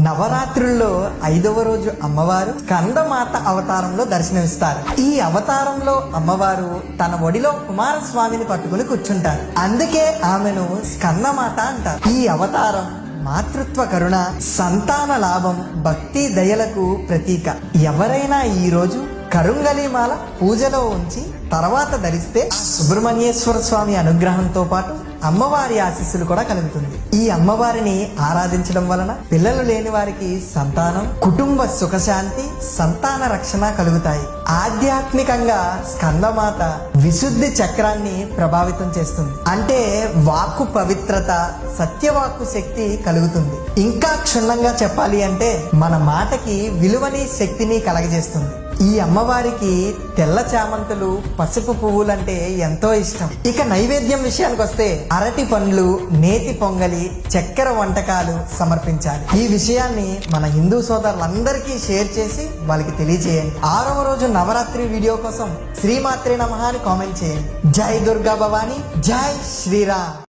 నవరాత్రుల్లో 5వ రోజు అమ్మవారు స్కందమాత అవతారంలో దర్శనమిస్తారు. ఈ అవతారంలో అమ్మవారు తన ఒడిలో కుమారస్వామిని పట్టుకుని కూర్చుంటారు. అందుకే ఆమెను స్కందమాత అంటారు. ఈ అవతారం మాతృత్వ కరుణ, సంతాన లాభం, భక్తి దయలకు ప్రతీక. ఎవరైనా ఈ రోజు కరుంగలిమాల పూజలో ఉంచి తర్వాత ధరిస్తే సుబ్రహ్మణ్యేశ్వర స్వామి అనుగ్రహంతో పాటు అమ్మవారి ఆశీస్సులు కూడా కలుగుతుంది. ఈ అమ్మవారిని ఆరాధించడం వలన పిల్లలు లేని వారికి సంతానం, కుటుంబ సుఖశాంతి, సంతాన రక్షణ కలుగుతాయి. ఆధ్యాత్మికంగా స్కందమాత విశుద్ధి చక్రాన్ని ప్రభావితం చేస్తుంది. అంటే వాక్కు పవిత్రత, సత్యవాక్కు శక్తి కలుగుతుంది. ఇంకా క్షుణ్ణంగా చెప్పాలి అంటే మన మాటకి విలువని, శక్తిని కలగజేస్తుంది. ఈ అమ్మవారికి తెల్ల చామంతులు, పసుపు పువ్వులంటే ఎంతో ఇష్టం. ఇక నైవేద్యం విషయానికి వస్తే అరటి పండ్లు, నేతి పొంగలి, చక్కెర వంటకాలు సమర్పించాలి. ఈ విషయాన్ని మన హిందూ సోదరులందరికీ షేర్ చేసి వాళ్ళకి తెలియజేయండి. 6వ రోజు నవరాత్రి వీడియో కోసం శ్రీమాత్రే నమః అని కామెంట్ చేయండి. జై దుర్గా భవాని, జై శ్రీరామ్.